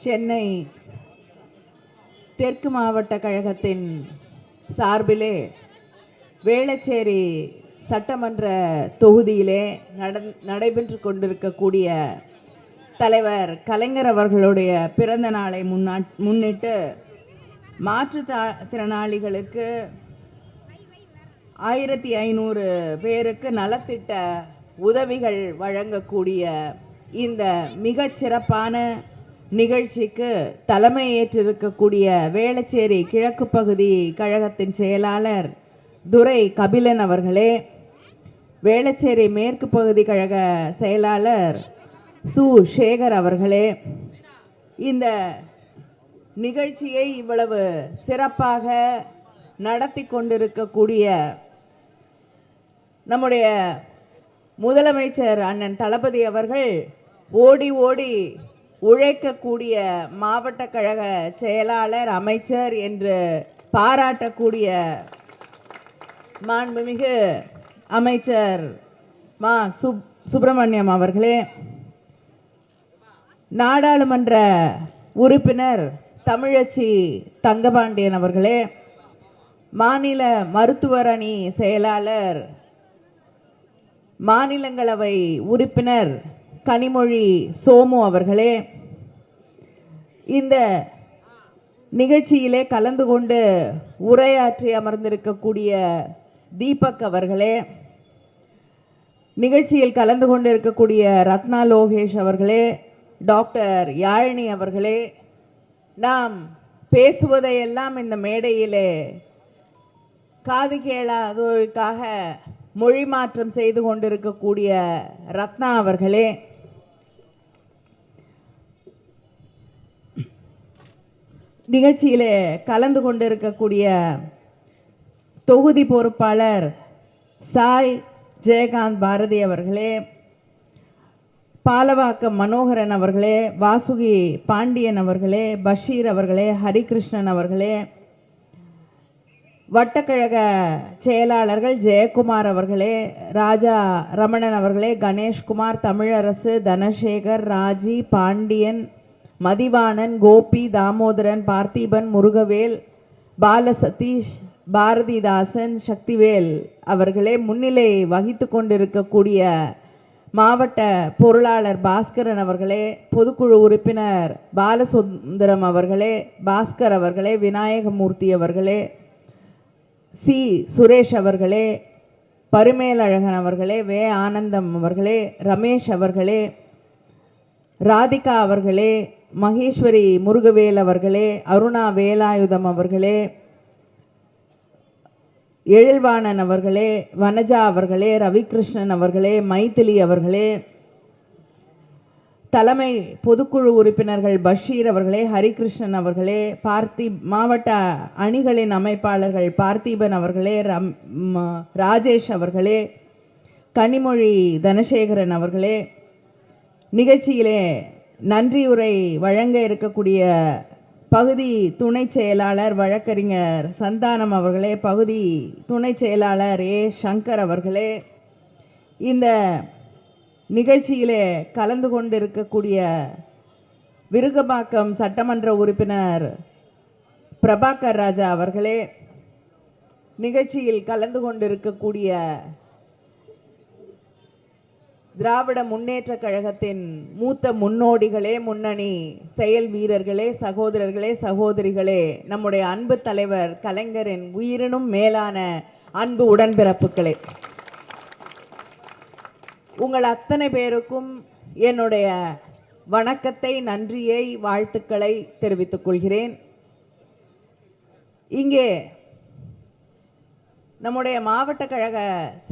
சென்னை தெற்கு மாவட்ட கழகத்தின் சார்பிலே வேளச்சேரி சட்டமன்ற தொகுதியிலே நடைபெற்று கொண்டிருக்கக்கூடிய தலைவர் கலைஞர் அவர்களுடைய பிறந்த நாளை முன்னிட்டு மாற்றுத்திறனாளிகளுக்கு 1500 பேருக்கு நலத்திட்ட உதவிகள் வழங்கக்கூடிய இந்த மிகச் சிறப்பான நிகழ்ச்சிக்கு தலைமை ஏற்றிருக்கக்கூடிய வேளச்சேரி கிழக்கு பகுதி கழகத்தின் செயலாளர் துரை கபிலன் அவர்களே, வேளச்சேரி மேற்கு பகுதி கழக செயலாளர் சு சேகர் அவர்களே, இந்த நிகழ்ச்சியை இவ்வளவு சிறப்பாக நடத்தி கொண்டிருக்கக்கூடிய நம்முடைய முதலமைச்சர் அண்ணன் தளபதி அவர்கள் ஓடி ஓடி உழைக்கக்கூடிய மாவட்ட கழக செயலாளர் அமைச்சர் என்று பாராட்டக்கூடிய மாண்புமிகு அமைச்சர் மா சுப்பிரமணியம் அவர்களே, நாடாளுமன்ற உறுப்பினர் தமிழச்சி தங்கபாண்டியன் அவர்களே, மாநில மருத்துவர் அணி செயலாளர் மாநிலங்களவை உறுப்பினர் கனிமொழி சோமு அவர்களே, இந்த நிகழ்ச்சியிலே கலந்து கொண்டு உரையாற்றி அமர்ந்திருக்கக்கூடிய தீபக் அவர்களே, நிகழ்ச்சியில் கலந்து கொண்டிருக்கக்கூடிய ரத்னா லோகேஷ் அவர்களே, டாக்டர் யாழினி அவர்களே, நாம் பேசுவதையெல்லாம் இந்த மேடையிலே காது கேளாதோருக்காக மொழி மாற்றம் செய்து கொண்டிருக்கக்கூடிய ரத்னா அவர்களே, நிகழ்ச்சியிலே கலந்து கொண்டிருக்கக்கூடிய தொகுதி பொறுப்பாளர் சாய் ஜெயகாந்த் பாரதி அவர்களே, பாலவாக்கம் மனோகரன் அவர்களே, வாசுகி பாண்டியன் அவர்களே, பஷீர் அவர்களே, ஹரிகிருஷ்ணன் அவர்களே, வட்டக்கழக செயலாளர்கள் ஜெயக்குமார் அவர்களே, ராஜா ரமணன் அவர்களே, கணேஷ்குமார், தமிழரசு, தனசேகர், ராஜி, பாண்டியன், மதிவாணன், கோபி, தாமோதரன், பார்த்திபன், முருகவேல், பாலசதீஷ், பாரதிதாசன், சக்திவேல் அவர்களே, முன்னிலை வகித்து கொண்டிருக்கக்கூடிய மாவட்ட பொருளாளர் பாஸ்கரன் அவர்களே, பொதுக்குழு உறுப்பினர் பாலசுந்தரம் அவர்களே, பாஸ்கர் அவர்களே, விநாயகமூர்த்தி அவர்களே, சி சுரேஷ் அவர்களே, பரிமேலழகன் அவர்களே, வே ஆனந்தம் அவர்களே, ரமேஷ் அவர்களே, ராதிகா அவர்களே, மகேஸ்வரி முருகவேல் அவர்களே, அருணா வேலாயுதம் அவர்களே, எழில்வாணன் அவர்களே, வனஜா அவர்களே, ரவிகிருஷ்ணன் அவர்களே, மைதிலி அவர்களே, தலைமை பொதுக்குழு உறுப்பினர்கள் பஷீர் அவர்களே, ஹரிகிருஷ்ணன் அவர்களே, மாவட்ட அணிகளின் அமைப்பாளர்கள் பார்த்திபன் அவர்களே, ராஜேஷ் அவர்களே, கனிமொழி தனசேகரன் அவர்களே, நிகழ்ச்சியிலே நன்றியுரை வழங்க இருக்கக்கூடிய பகுதி துணை செயலாளர் வழக்கறிஞர் சந்தானம் அவர்களே, பகுதி துணை செயலாளர் ஏ சங்கர் அவர்களே, இந்த நிகழ்ச்சியிலே கலந்து கொண்டிருக்கக்கூடிய விருகம்பாக்கம் சட்டமன்ற உறுப்பினர் பிரபாகர் ராஜா அவர்களே, நிகழ்ச்சியில் கலந்து கொண்டிருக்கக்கூடிய திராவிட முன்னேற்ற கழகத்தின் மூத்த முன்னோடிகளே, முன்னணி செயல் வீரர்களே, சகோதரர்களே, சகோதரிகளே, நம்முடைய அன்பு தலைவர் கலைஞரின் உயிரினும் மேலான அன்பு உடன்பிறப்புகளே, உங்கள் அத்தனை பேருக்கும் என்னுடைய வணக்கத்தை, நன்றியை, வாழ்த்துக்களை தெரிவித்துக் கொள்கிறேன். இங்கே நம்முடைய மாவட்ட கழக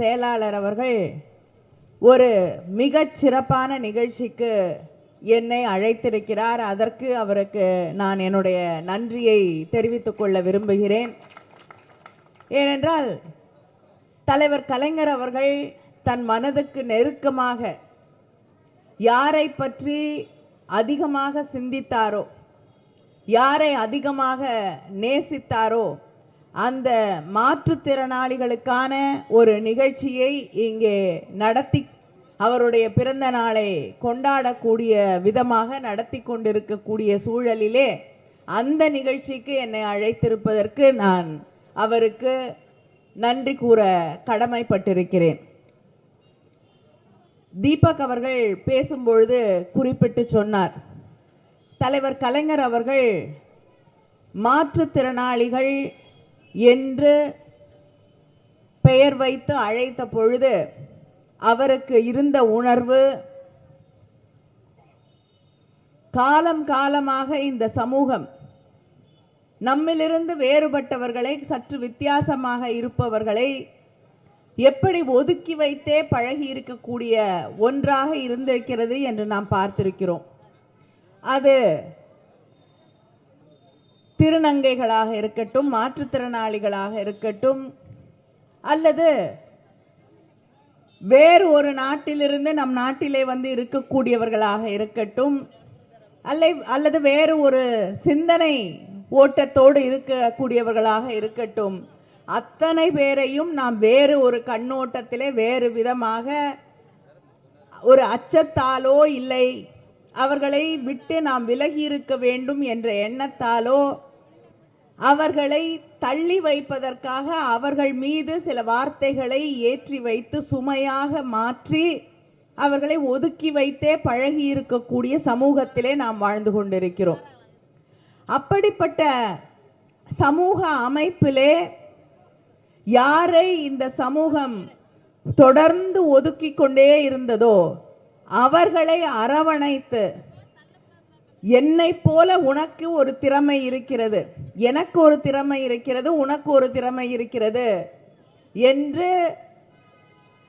செயலாளர் அவர்கள் ஒரு மிகச் சிறப்பான நிகழ்ச்சிக்கு என்னை அழைத்திருக்கிறார். அதற்கு அவருக்கு நான் என்னுடைய நன்றியை தெரிவித்துக் கொள்ள விரும்புகிறேன். ஏனென்றால் தலைவர் கலைஞர் அவர்கள் தன் மனதுக்கு நெருக்கமாக யாரை பற்றி அதிகமாக சிந்தித்தாரோ, யாரை அதிகமாக நேசித்தாரோ, அந்த மாற்றுத்திறனாளிகளுக்கான ஒரு நிகழ்ச்சியை இங்கே நடத்தி அவருடைய பிறந்த நாளை கொண்டாடக்கூடிய விதமாக நடத்தி கொண்டிருக்கக்கூடிய சூழலிலே அந்த நிகழ்ச்சிக்கு என்னை அழைத்திருப்பதற்கு நான் அவருக்கு நன்றி கூற கடமைப்பட்டிருக்கிறேன். தீபக் அவர்கள் பேசும்பொழுது குறிப்பிட்டு சொன்னார், தலைவர் கலைஞர் அவர்கள் மாற்றுத்திறனாளிகள் என்று பெயர் வைத்து அழைத்த பொழுது அவருக்கு இருந்த உணர்வு, காலம் காலமாக இந்த சமூகம் நம்மிலிருந்து வேறுபட்டவர்களை, சற்று வித்தியாசமாக இருப்பவர்களை எப்படி ஒதுக்கி வைத்தே பழகி இருக்கக்கூடிய ஒன்றாக இருந்திருக்கிறது என்று நாம் பார்த்திருக்கிறோம். அது திருநங்கைகளாக இருக்கட்டும், மாற்றுத்திறனாளிகளாக இருக்கட்டும், அல்லது வேறு ஒரு நாட்டிலிருந்து நம் நாட்டிலே வந்து இருக்கக்கூடியவர்களாக இருக்கட்டும், அல்லது வேறு ஒரு சிந்தனை ஓட்டத்தோடு இருக்கக்கூடியவர்களாக இருக்கட்டும், அத்தனை பேரையும் நாம் வேறு ஒரு கண்ணோட்டத்திலே வேறு விதமாக ஒரு அச்சத்தாலோ இல்லை அவர்களை விட்டு நாம் விலகி இருக்க வேண்டும் என்ற எண்ணத்தாலோ அவர்களை தள்ளி வைப்பதற்காக அவர்கள் மீது சில வார்த்தைகளை ஏற்றி வைத்து சுமையாக மாற்றி அவர்களை ஒதுக்கி வைத்தே பழகி இருக்கக்கூடிய சமூகத்திலே நாம் வாழ்ந்து கொண்டிருக்கிறோம். அப்படிப்பட்ட சமூக அமைப்பிலே யாரை இந்த சமூகம் தொடர்ந்து ஒதுக்கி கொண்டே இருந்ததோ அவர்களை அரவணைத்து, என்னை போல உனக்கு ஒரு திறமை இருக்கிறது, எனக்கு ஒரு திறமை இருக்கிறது, உனக்கு ஒரு திறமை இருக்கிறது என்று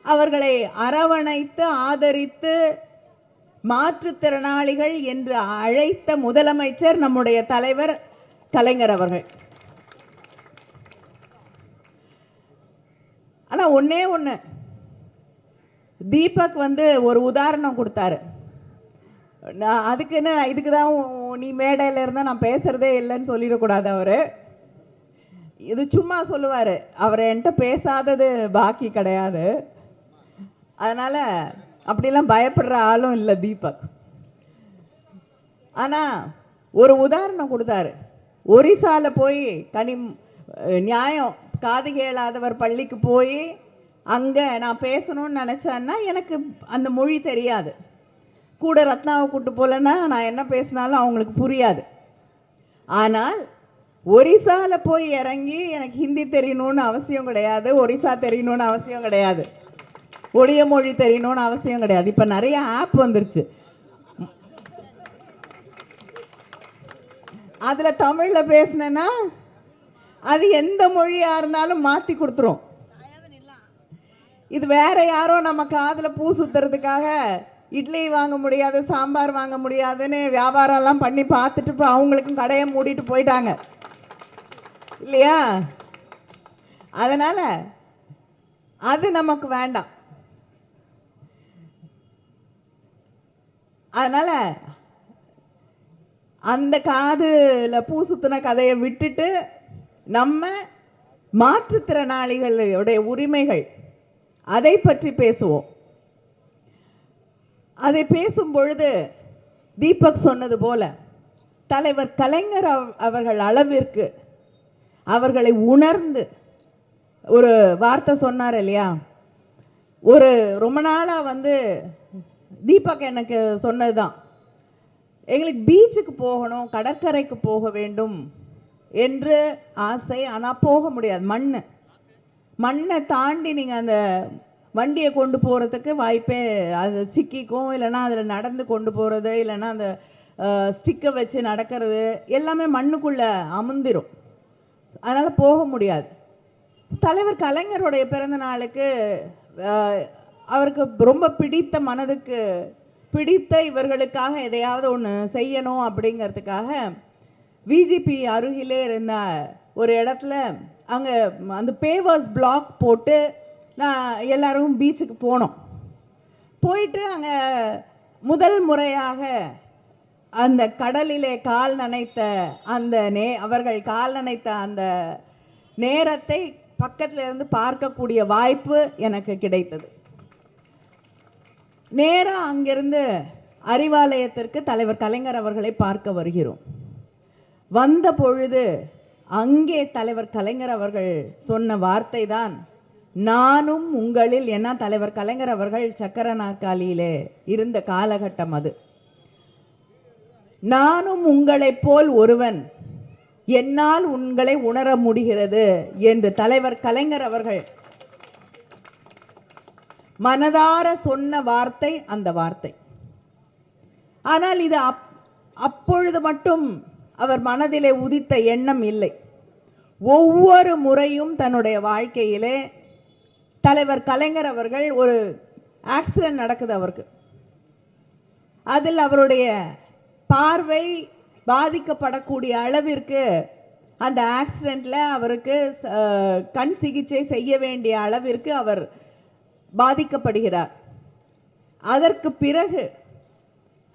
அவர்களை அரவணைத்து ஆதரித்து மாற்றுத்திறனாளிகள் என்று அழைத்த முதலமைச்சர் நம்முடைய தலைவர் கலைஞர் அவர்கள். ஆனா ஒன்னே ஒண்ணு, தீபக் வந்து ஒரு உதாரணம் கொடுத்தாரு. அதுக்குன்னு இதுக்கு தான் நீ மேடையில் இருந்தால் நான் பேசுறதே இல்லைன்னு சொல்லிடக்கூடாது. அவர் இது சும்மா சொல்லுவார், அவர் என்கிட்ட பேசாதது பாக்கி கிடையாது. அதனால் அப்படிலாம் பயப்படுற ஆளும் இல்லை தீபக். ஆனால் ஒரு உதாரணம் கொடுத்தாரு. ஒரிசாவில் போய் நியாயம் காது கேளாதவர் பள்ளிக்கு போய் அங்கே நான் பேசணும்னு நினச்சேன்னா எனக்கு அந்த மொழி தெரியாது. கூட ரத்னாவை கூட்டு போகலன்னா நான் என்ன பேசினாலும் அவங்களுக்கு புரியாது. ஆனால் ஒரிசாவில் போய் இறங்கி எனக்கு ஹிந்தி தெரியணும்னு அவசியம் கிடையாது, ஒரிசா தெரியணும்னு அவசியம் கிடையாது, ஒடிய மொழி தெரியணும்னு அவசியம் கிடையாது. இப்போ நிறைய ஆப் வந்துருச்சு, அதில் தமிழில் பேசினேன்னா அது எந்த மொழியாக இருந்தாலும் மாற்றி கொடுத்துரும். இது வேற யாரோ நம்ம காதில் பூ சுத்துறதுக்காக இட்லி வாங்க முடியாது, சாம்பார் வாங்க முடியாதுன்னு வியாபாரம்லாம் பண்ணி பார்த்துட்டு இப்போ அவங்களுக்கும் கடையை மூடிட்டு போயிட்டாங்க இல்லையா? அதனால அது நமக்கு வேண்டாம். அதனால அந்த காதுல பூ சுத்தின கதையை விட்டுட்டு நம்ம மாற்றுத்திறனாளிகளுடைய உரிமைகள் அதை பற்றி பேசுவோம். அதை பேசும் பொழுது தீபக் சொன்னது போல தலைவர் கலைஞர் அவர்கள் அளவிற்கு அவர்களை உணர்ந்து ஒரு வார்த்தை சொன்னார் இல்லையா? ஒரு ரொம்ப நாளாக வந்து தீபக் எனக்கு சொன்னதுதான், எங்களுக்கு பீச்சுக்கு போகணும், கடற்கரைக்கு போக வேண்டும் என்று ஆசை. ஆனால் போக முடியாது, மண்ணை தாண்டி நீங்கள் அந்த வண்டியை கொண்டு போகிறதுக்கு வாய்ப்பே, அது சிக்கிக்கும், இல்லைன்னா அதில் நடந்து கொண்டு போகிறது, இல்லைன்னா அந்த ஸ்டிக்கை வச்சு நடக்கிறது எல்லாமே மண்ணுக்குள்ளே அமுந்திரும். அதனால் போக முடியாது. தலைவர் கலைஞருடைய பிறந்த நாளுக்கு அவருக்கு ரொம்ப பிடித்த, மனதுக்கு பிடித்த இவர்களுக்காக எதையாவது ஒன்று செய்யணும் அப்படிங்கிறதுக்காக விஜிபி அருகிலே இருந்த ஒரு இடத்துல அங்கே அந்த பேவர்ஸ் பிளாக் போட்டு நான் எல்லாரும் பீச்சுக்கு போனோம். போயிட்டு அங்கே முதல் முறையாக அந்த கடலிலே கால் நனைத்த அந்த அவர்கள் கால் நனைத்த அந்த நேரத்தை பக்கத்தில் இருந்து பார்க்கக்கூடிய வாய்ப்பு எனக்கு கிடைத்தது. நேரா அங்கிருந்து அறிவாலயத்திற்கு தலைவர் கலைஞர் அவர்களை பார்க்க வருகிறோம். வந்த பொழுது அங்கே தலைவர் கலைஞர் அவர்கள் சொன்ன வார்த்தை தான், நானும் உங்களில், ஏன்னா தலைவர் கலைஞர் அவர்கள் சக்கர நாற்காலியிலே இருந்த காலகட்டம் அது. நானும் உங்களைப் போல் ஒருவன், என்னால் உங்களை உணர முடிகிறது என்று தலைவர் கலைஞர் அவர்கள் மனதார சொன்ன வார்த்தை அந்த வார்த்தை. ஆனால் இது அப்பொழுது மட்டும் அவர் மனதிலே உதித்த எண்ணம் இல்லை. ஒவ்வொரு முறையும் தன்னுடைய வாழ்க்கையிலே தலைவர் கலைஞர் அவர்கள், ஒரு ஆக்சிடென்ட் நடக்குது அவருக்கு, அதில் அவருடைய பார்வை பாதிக்கப்படக்கூடிய அளவிற்கு, அந்த ஆக்சிடென்ட்ல அவருக்கு கண் சிகிச்சை செய்ய வேண்டிய அளவிற்கு அவர் பாதிக்கப்படுகிறார். அதற்கு பிறகு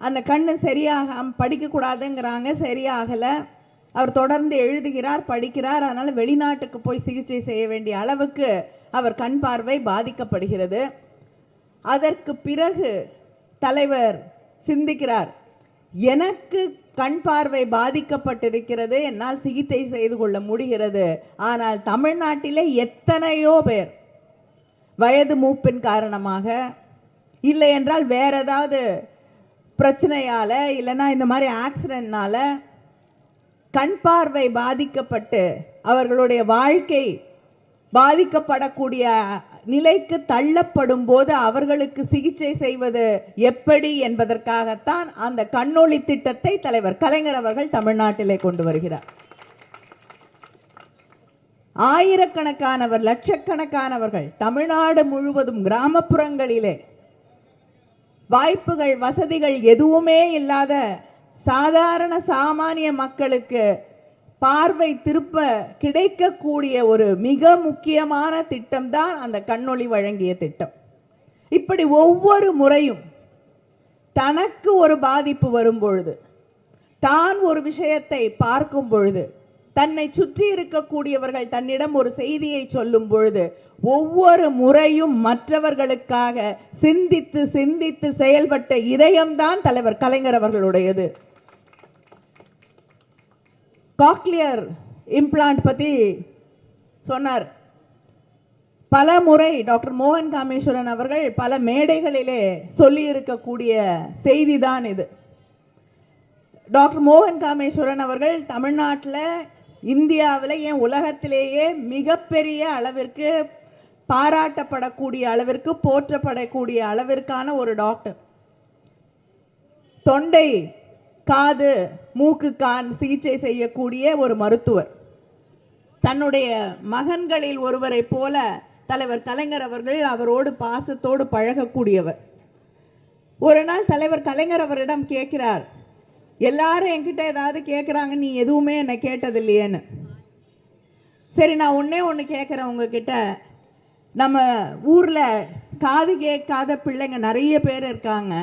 அந்த கண்ணு சரியாக படிக்கக்கூடாதுங்கிறாங்க, சரியாகலை. அவர் தொடர்ந்து எழுதுகிறார், படிக்கிறார். அதனால் வெளிநாட்டுக்கு போய் சிகிச்சை செய்ய வேண்டிய அளவுக்கு அவர் கண் பார்வை பாதிக்கப்படுகிறது. அதற்கு பிறகு தலைவர் சிந்திக்கிறார், எனக்கு கண் பார்வை பாதிக்கப்பட்டிருக்கிறது, என்னால் சிகிச்சை செய்து கொள்ள முடிகிறது. ஆனால் தமிழ்நாட்டிலே எத்தனையோ பேர் வயது மூப்பின் காரணமாக, இல்லை என்றால் வேற ஏதாவது பிரச்சனையால, இல்லைன்னா இந்த மாதிரி ஆக்சிடென்ட்னால கண் பார்வை பாதிக்கப்பட்டு அவர்களுடைய வாழ்க்கை பாதிக்கப்படக்கூடிய நிலைக்கு தள்ளப்படும் போது அவர்களுக்கு சிகிச்சை செய்வது எப்படி என்பதற்காகத்தான் அந்த கண்ணொளி திட்டத்தை தலைவர் கலைஞர் அவர்கள் தமிழ்நாட்டிலே கொண்டு வருகிறார். ஆயிரக்கணக்கானவர், லட்சக்கணக்கானவர்கள் தமிழ்நாடு முழுவதும் கிராமப்புறங்களிலே வாய்ப்புகள், வசதிகள் எதுவுமே இல்லாத சாதாரண சாமானிய மக்களுக்கு பார்வை திருப்ப கிடைக்கக்கூடிய ஒரு மிக முக்கியமான திட்டம் தான் அந்த கண்ணொளி வழங்கிய திட்டம். இப்படி ஒவ்வொரு முறையும் தனக்கு ஒரு பாதிப்பு வரும் பொழுது, தான் ஒரு விஷயத்தை பார்க்கும் பொழுது, தன்னை சுற்றி இருக்கக்கூடியவர்கள் தன்னிடம் ஒரு செய்தியை சொல்லும் பொழுது, ஒவ்வொரு முறையும் மற்றவர்களுக்காக சிந்தித்து சிந்தித்து செயல்பட்ட இதயம்தான் தலைவர் கலைஞர் அவர்களுடையது. காக்லியர் இம்ப்ளான்ட் பத்தி சொன்னார். பல முறை டாக்டர் மோகன் காமேஸ்வரன் அவர்கள் பல மேடைகளிலே சொல்லி இருக்கக்கூடிய செய்திதான் இது. டாக்டர் மோகன் காமேஸ்வரன் அவர்கள் தமிழ்நாட்டில், இந்தியாவில், ஏன் உலகத்திலேயே மிகப்பெரிய அளவிற்கு பாராட்டப்படக்கூடிய அளவிற்கு, போற்றப்படக்கூடிய அளவிற்கான ஒரு டாக்டர். தொண்டை, காது, மூக்குக்கான் சிகிச்சை செய்யக்கூடிய ஒரு மருத்துவர். தன்னுடைய மகன்களில் ஒருவரை போல தலைவர் கலைஞர் அவர்கள் அவரோடு பாசத்தோடு பழகக்கூடியவர். ஒரு நாள் தலைவர் கலைஞர் அவரிடம் கேட்கிறார், எல்லாரும் என்கிட்ட ஏதாவது கேட்குறாங்க, நீ எதுவுமே என்னை கேட்டதில்லையேன்னு. சரி, நான் ஒன்று கேட்குறேன் உங்ககிட்ட. நம்ம ஊரில் காது கேட்காத பிள்ளைங்க நிறைய பேர் இருக்காங்க.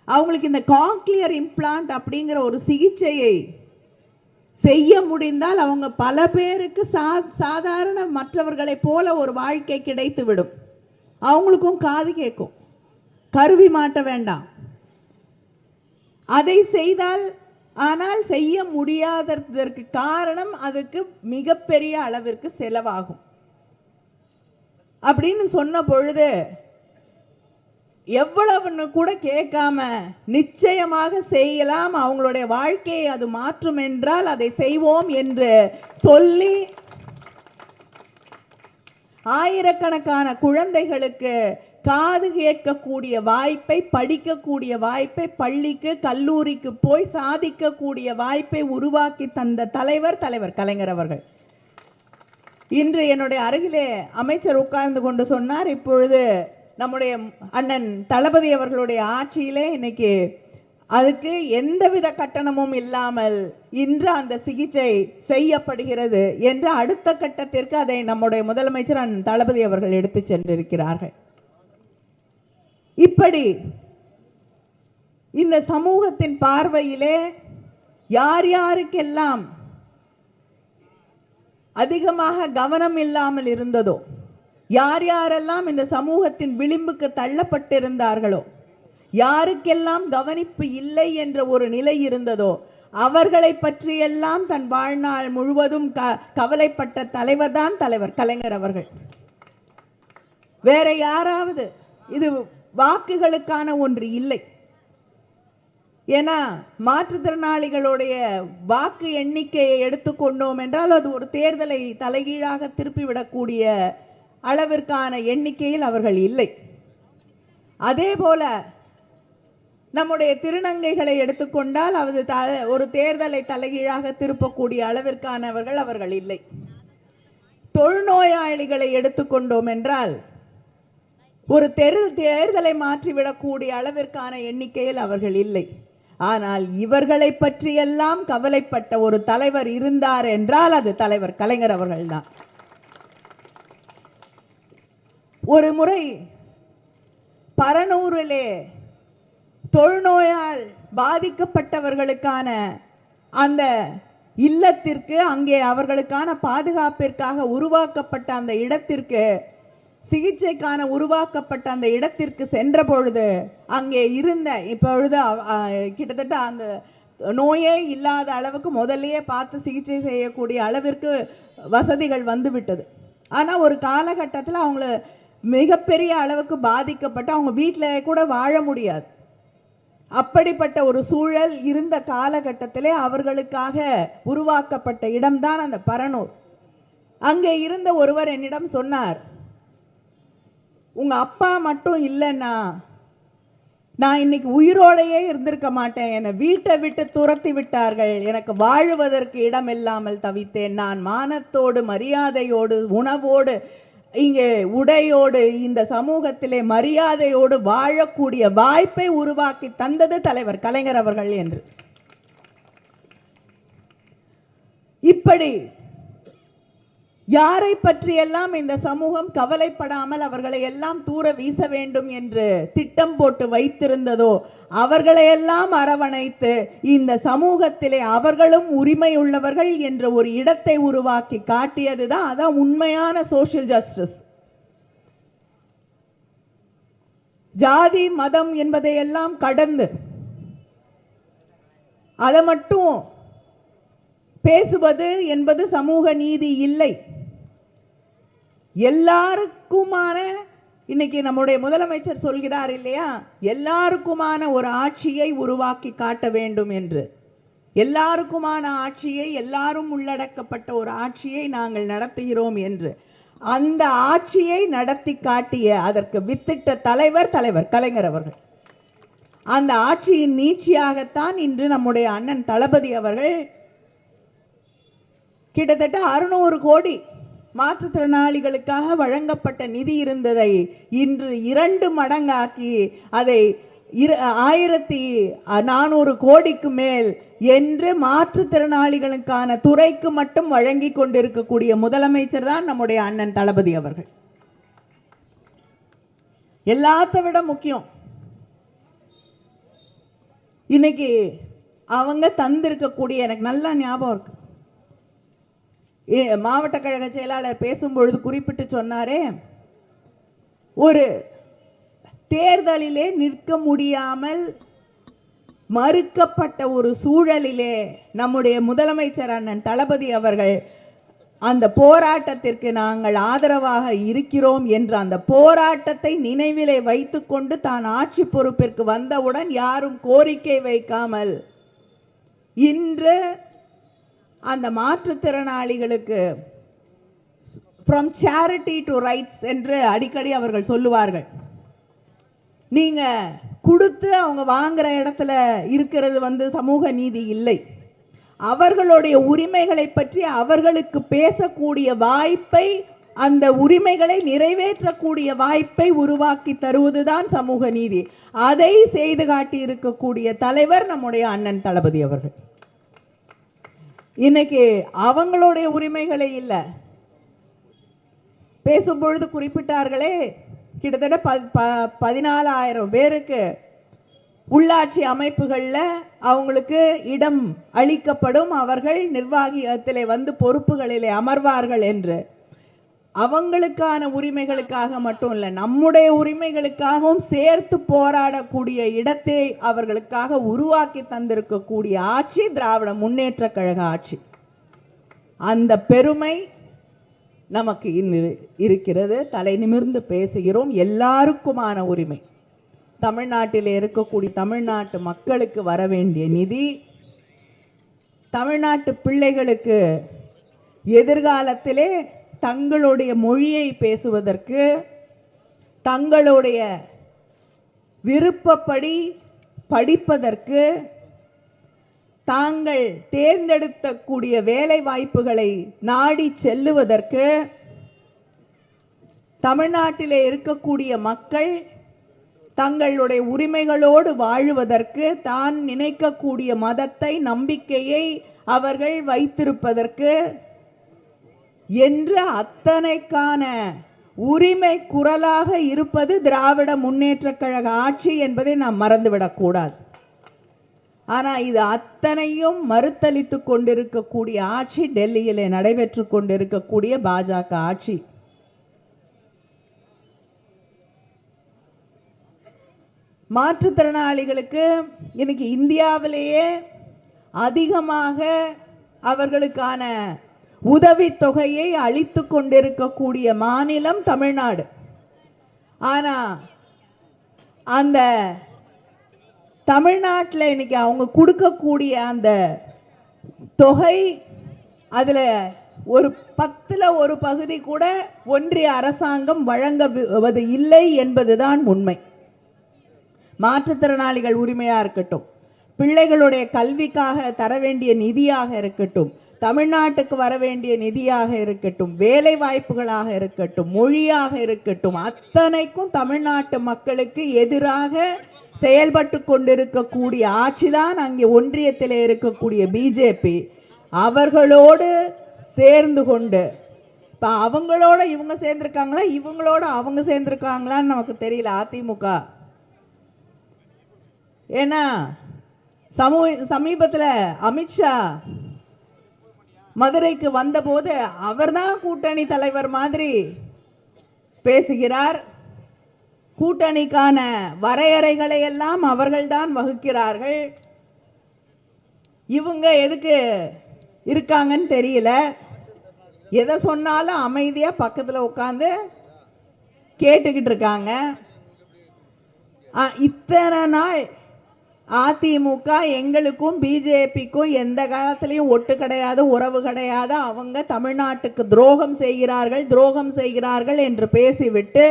அவங்களுக்கு இந்த காக்லியர் இம்ப்ளான்ட் அப்படிங்கிற ஒரு சிகிச்சையை செய்ய முடிந்தால் அவங்க பல பேருக்கு சாதாரண மற்றவர்களை போல ஒரு வாழ்க்கை கிடைத்து விடும். அவங்களுக்கும் காது கேட்கும், கருவி மாட்ட வேண்டாம். அதை செய்தால், ஆனால் செய்ய முடியாததற்கு காரணம் அதுக்கு மிகப்பெரிய அளவிற்கு செலவாகும் அப்படின்னு சொன்ன பொழுது, எவ்வளவுன்னு கூட கேட்காம நிச்சயமாக செய்யலாம், அவங்களுடைய வாழ்க்கையை அது மாற்றும் என்றால் அதை செய்வோம் என்று சொல்லி ஆயிரக்கணக்கான குழந்தைகளுக்கு காது கேட்கக்கூடிய வாய்ப்பை, படிக்கக்கூடிய வாய்ப்பை, பள்ளிக்கு கல்லூரிக்கு போய் சாதிக்கக்கூடிய வாய்ப்பை உருவாக்கி தந்த தலைவர் கலைஞர் அவர்கள். இன்று என்னுடைய அருகிலே அமைச்சர் உட்கார்ந்து கொண்டு சொன்னார், இப்பொழுது நம்முடைய அண்ணன் தளபதி அவர்களுடைய ஆட்சியிலே இன்னைக்கு அதுக்கு எந்தவித கட்டணமும் இல்லாமல் இன்று அந்த சிகிச்சை செய்யப்படுகிறது என்று அடுத்த கட்டத்திற்கு அதை நம்முடைய முதலமைச்சர் அண்ணன் தளபதி அவர்கள் எடுத்து சென்றிருக்கிறார்கள். இப்படி இந்த சமூகத்தின் பார்வையிலே யார் யாருக்கெல்லாம் அதிகமாக கவனம் இல்லாமல் இருந்ததோ, யார் யாரெல்லாம் இந்த சமூகத்தின் விளிம்புக்கு தள்ளப்பட்டிருந்தார்களோ, யாருக்கெல்லாம் கவனிப்பு இல்லை என்ற ஒரு நிலை இருந்ததோ அவர்களை பற்றியெல்லாம் தன் வாழ்நாள் முழுவதும் கவலைப்பட்ட தலைவர் தான் தலைவர் கலைஞர் அவர்கள். வேற யாராவது? இது வாக்குகளுக்கான ஒன்று இல்லை. ஏன்னா மாற்றுத்திறனாளிகளுடைய வாக்கு எண்ணிக்கையை எடுத்துக்கொண்டோம் என்றால் அது ஒரு தேர்தலை தலைகீழாக திருப்பிவிடக்கூடிய அளவிற்கான எண்ணிக்கையில் அவர்கள் இல்லை. அதே போல நம்முடைய திருநங்கைகளை எடுத்துக்கொண்டால் அது ஒரு தேர்தலை தலைகீழாக திருப்பக்கூடிய அளவிற்கானவர்கள் அவர்கள் இல்லை. தொழுநோயாளிகளை எடுத்துக்கொண்டோம் என்றால் ஒரு தேர்தலை மாற்றிவிடக்கூடிய அளவிற்கான எண்ணிக்கையில் அவர்கள் இல்லை. ஆனால் இவர்களை பற்றியெல்லாம் கவலைப்பட்ட ஒரு தலைவர் இருந்தார் என்றால் அது தலைவர் கலைஞர் அவர்கள்தான். ஒரு முறை பரனூரிலே தொழுநோயால் பாதிக்கப்பட்டவர்களுக்கான அந்த இல்லத்திற்கு, அங்கே அவர்களுக்கான பாதுகாப்பிற்காக உருவாக்கப்பட்ட அந்த இடத்திற்கு, சிகிச்சைக்கான உருவாக்கப்பட்ட அந்த இடத்திற்கு சென்ற பொழுது அங்கே இருந்த இப்பொழுது கிட்டத்தட்ட அந்த நோயே இல்லாத அளவுக்கு முதல்லயே பார்த்து சிகிச்சை செய்யக்கூடிய அளவிற்கு வசதிகள் வந்துவிட்டது. ஆனால் ஒரு காலகட்டத்தில் அவங்கள மிகப்பெரிய அளவுக்கு பாதிக்கப்பட்டு அவங்க வீட்டில் கூட வாழ முடியாது. அப்படிப்பட்ட ஒரு சூழல் இருந்த காலகட்டத்திலே அவர்களுக்காக உருவாக்கப்பட்ட இடம்தான் அந்த பரனூர். அங்கே இருந்த ஒருவர் என்னிடம் சொன்னார், உங்க அப்பா மட்டும் இல்லைன்னா நான் இன்னைக்கு உயிரோடையே இருந்திருக்க மாட்டேன். என்னை வீட்டை விட்டு துரத்தி விட்டார்கள். எனக்கு வாழுவதற்கு இடம் இல்லாமல் தவித்தேன். நான் மானத்தோடு மரியாதையோடு உணவோடு இங்கே உடையோடு இந்த சமூகத்திலே மரியாதையோடு வாழக்கூடிய வாய்ப்பை உருவாக்கி தந்தது தலைவர் கலைஞர் அவர்கள் என்று. இப்படி யாரை பற்றியெல்லாம் இந்த சமூகம் கவலைப்படாமல் அவர்களை எல்லாம் தூர வீச வேண்டும் என்று திட்டம் போட்டு வைத்திருந்ததோ அவர்களையெல்லாம் அரவணைத்து இந்த சமூகத்திலே அவர்களும் உரிமை உள்ளவர்கள் என்ற ஒரு இடத்தை உருவாக்கி காட்டியதுதான் அதான் உண்மையான சோஷியல் ஜஸ்டிஸ். ஜாதி மதம் என்பதையெல்லாம் கடந்து அதை மட்டும் பேசுவது என்பது சமூக நீதி இல்லை. எல்லாருக்குமான, இன்னைக்கு நம்முடைய முதலமைச்சர் சொல்கிறார் இல்லையா, எல்லாருக்குமான ஒரு ஆட்சியை உருவாக்கி காட்ட வேண்டும் என்று. எல்லாருக்குமான ஆட்சியை, எல்லாரும் உள்ளடக்கப்பட்ட ஒரு ஆட்சியை நாங்கள் நடத்துகிறோம் என்று அந்த ஆட்சியை நடத்தி காட்டிய அதற்கு வித்திட்ட தலைவர் கலைஞர் அவர்கள். அந்த ஆட்சியின் நீட்சியாகத்தான் இன்று நம்முடைய அண்ணன் தளபதி அவர்கள் கிட்டத்தட்ட 600 கோடி மாற்றுத்திறனாளிகளுக்காக வழங்கப்பட்ட நிதி இருந்ததை இன்று 2 மடங்காக்கி அதை 1400 கோடிக்கு மேல் என்று மாற்றுத்திறனாளிகளுக்கான துறைக்கு மட்டும் வழங்கி கொண்டிருக்கக்கூடிய முதலமைச்சர் தான் நம்முடைய அண்ணன் தளபதி அவர்கள். எல்லாத்த விட முக்கியம், இன்னைக்கு அவங்க தந்திருக்கக்கூடிய, எனக்கு நல்லா ஞாபகம் இருக்கு, மாவட்ட கழக செயலாளர் பேசும்பொழுது குறிப்பிட்டு சொன்னாரே, ஒரு தேர்தலிலே நிற்க முடியாமல் மறுக்கப்பட்ட ஒரு சூழலிலே நம்முடைய முதலமைச்சர் அண்ணன் தளபதி அவர்கள் அந்த போராட்டத்திற்கு நாங்கள் ஆதரவாக இருக்கிறோம் என்று அந்த போராட்டத்தை நினைவிலே வைத்துக்கொண்டு தான் ஆட்சி பொறுப்பிற்கு வந்தவுடன் யாரும் கோரிக்கை வைக்காமல் இன்று அந்த மாற்றுத்திறனாளிகளுக்கு from charity to rights என்று அடிக்கடி அவர்கள் சொல்லுவார்கள். நீங்க கொடுத்து அவங்க வாங்குற இடத்துல இருக்கிறது சமூக நீதி இல்லை. அவர்களுடைய உரிமைகளை பற்றி அவர்களுக்கு பேசக்கூடிய வாய்ப்பை, அந்த உரிமைகளை நிறைவேற்றக்கூடிய வாய்ப்பை உருவாக்கி தருவதுதான் சமூக நீதி. அதை செய்து காட்டி இருக்கக்கூடிய தலைவர் நம்முடைய அண்ணன் தளபதி அவர்கள். இன்னைக்கு அவங்களுடைய உரிமைகளே இல்லை. பேசும்பொழுது குறிப்பிட்டார்களே, கிட்டத்தட்ட 14,000 பேருக்கு உள்ளாட்சி அமைப்புகளில் அவங்களுக்கு இடம் அளிக்கப்படும், அவர்கள் நிர்வாகத்திலே வந்து பொறுப்புகளிலே அமர்வார்கள் என்று. அவங்களுக்கான உரிமைகளுக்காக மட்டும் இல்லை, நம்முடைய உரிமைகளுக்காகவும் சேர்த்து போராடக்கூடிய இடத்தை அவர்களுக்காக உருவாக்கி தந்திருக்கக்கூடிய ஆட்சி திராவிட முன்னேற்ற கழக ஆட்சி. அந்த பெருமை நமக்கு இருக்கிறது. தலை நிமிர்ந்து பேசுகிறோம். எல்லாருக்குமான உரிமை, தமிழ்நாட்டில் இருக்கக்கூடிய தமிழ்நாட்டு மக்களுக்கு வர வேண்டிய நிதி, தமிழ்நாட்டு பிள்ளைகளுக்கு எதிர்காலத்திலே தங்களுடைய மொழியை பேசுவதற்கு, தங்களுடைய விருப்பப்படி படிப்பதற்கு, தாங்கள் தேர்ந்தெடுக்கக்கூடிய வேலை வாய்ப்புகளை நாடி செல்லுவதற்கு, தமிழ்நாட்டிலே இருக்கக்கூடிய மக்கள் தங்களுடைய உரிமைகளோடு வாழுவதற்கு, தான் நினைக்கக்கூடிய மதத்தை, நம்பிக்கையை அவர்கள் வைத்திருப்பதற்கு என்ற அத்தனைக்கான உரிமை குரலாக இருப்பது திராவிட முன்னேற்ற கழக ஆட்சி என்பதை நாம் மறந்துவிடக்கூடாது. ஆனால் இது அத்தனையும் மறுத்தளித்து கொண்டிருக்கக்கூடிய ஆட்சி டெல்லியிலே நடைபெற்று கொண்டிருக்கக்கூடிய பாஜக ஆட்சி. மாற்றுத்திறனாளிகளுக்கு இன்னைக்கு இந்தியாவிலேயே அதிகமாக அவர்களுக்கான உதவித்தொகையை அளித்து கொண்டிருக்கக்கூடிய மாநிலம் தமிழ்நாடு. ஆனா அந்த தமிழ்நாட்டில் இன்னைக்கு அவங்க கொடுக்கக்கூடிய அந்த தொகை, அதுல ஒரு 10ல் ஒரு பகுதி கூட ஒன்றிய அரசாங்கம் வழங்குவது இல்லை என்பதுதான் உண்மை. மாற்றுத்திறனாளிகள் உரிமையா இருக்கட்டும், பிள்ளைகளுடைய கல்விக்காக தர வேண்டிய நிதியாக இருக்கட்டும், தமிழ்நாட்டுக்கு வர வேண்டிய நிதியாக இருக்கட்டும், வேலை வாய்ப்புகளாக இருக்கட்டும், மொழியாக இருக்கட்டும், அத்தனைக்கும் தமிழ்நாட்டு மக்களுக்கு எதிராக செயல்பட்டு கொண்டிருக்கக்கூடிய ஆட்சிதான் அங்கே ஒன்றியத்தில் இருக்கக்கூடிய பிஜேபி. அவர்களோடு சேர்ந்து கொண்டு, இப்ப அவங்களோட இவங்க சேர்ந்திருக்காங்களா, இவங்களோட அவங்க சேர்ந்திருக்காங்களான்னு நமக்கு தெரியல அதிமுக. ஏன்னா சமீபத்தில் அமித்ஷா மதுரைக்கு வந்தபோது அவர்தான் கூட்டணி தலைவர் மாதிரி பேசுகிறார். கூட்டணிக்கான வரையறைகளை எல்லாம் அவர்கள்தான் வகுக்கிறார்கள். இவங்க எதுக்கு இருக்காங்கன்னு தெரியல. எதை சொன்னாலும் அமைதியா பக்கத்தில் உட்காந்து கேட்டுக்கிட்டு இருக்காங்க. இத்தனை நாள் அதிமுக எங்களுக்கும் பிஜேபிக்கும் எந்த காலத்திலையும் ஒட்டு கிடையாது, உறவு கிடையாது, அவங்க தமிழ்நாட்டுக்கு துரோகம் செய்கிறார்கள் என்று பேசிவிட்டு,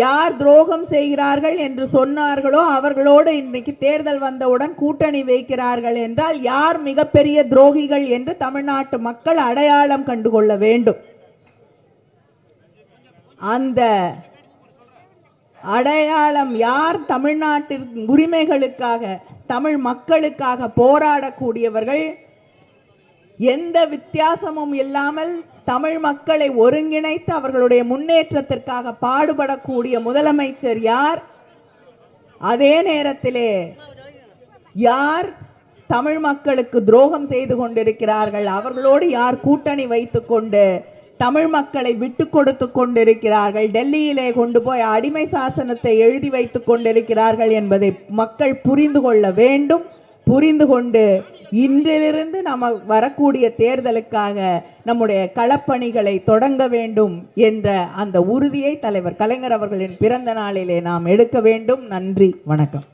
யார் துரோகம் செய்கிறார்கள் என்று சொன்னார்களோ அவர்களோடு இன்றைக்கு தேர்தல் வந்தவுடன் கூட்டணி வைக்கிறார்கள் என்றால் யார் மிகப்பெரிய துரோகிகள் என்று தமிழ்நாட்டு மக்கள் அடையாளம் கண்டுகொள்ள வேண்டும். அந்த அடையாளம் யார் தமிழ்நாட்டின் உரிமைகளுக்காக, தமிழ் மக்களுக்காக போராடக்கூடியவர்கள், எந்த வித்தியாசமும் இல்லாமல் தமிழ் மக்களை ஒருங்கிணைத்து அவர்களுடைய முன்னேற்றத்திற்காக பாடுபடக்கூடிய முதலமைச்சர் யார்? அதே நேரத்திலே யார் தமிழ் மக்களுக்கு துரோகம் செய்து கொண்டிருக்கிறார்கள், அவர்களோடு யார் கூட்டணி வைத்துக் கொண்டு தமிழ் மக்களை விட்டு கொடுத்து கொண்டிருக்கிறார்கள், டெல்லியிலே கொண்டு போய் அடிமை சாசனத்தை எழுதி வைத்துக் கொண்டிருக்கிறார்கள் என்பதை மக்கள் புரிந்து கொள்ள வேண்டும். புரிந்து கொண்டு இன்றிலிருந்து நம்ம வரக்கூடிய தேர்தலுக்காக நம்முடைய களப்பணிகளை தொடங்க வேண்டும் என்ற அந்த உறுதியை தலைவர் கலைஞர் அவர்களின் பிறந்த நாளிலே நாம் எடுக்க வேண்டும். நன்றி, வணக்கம்.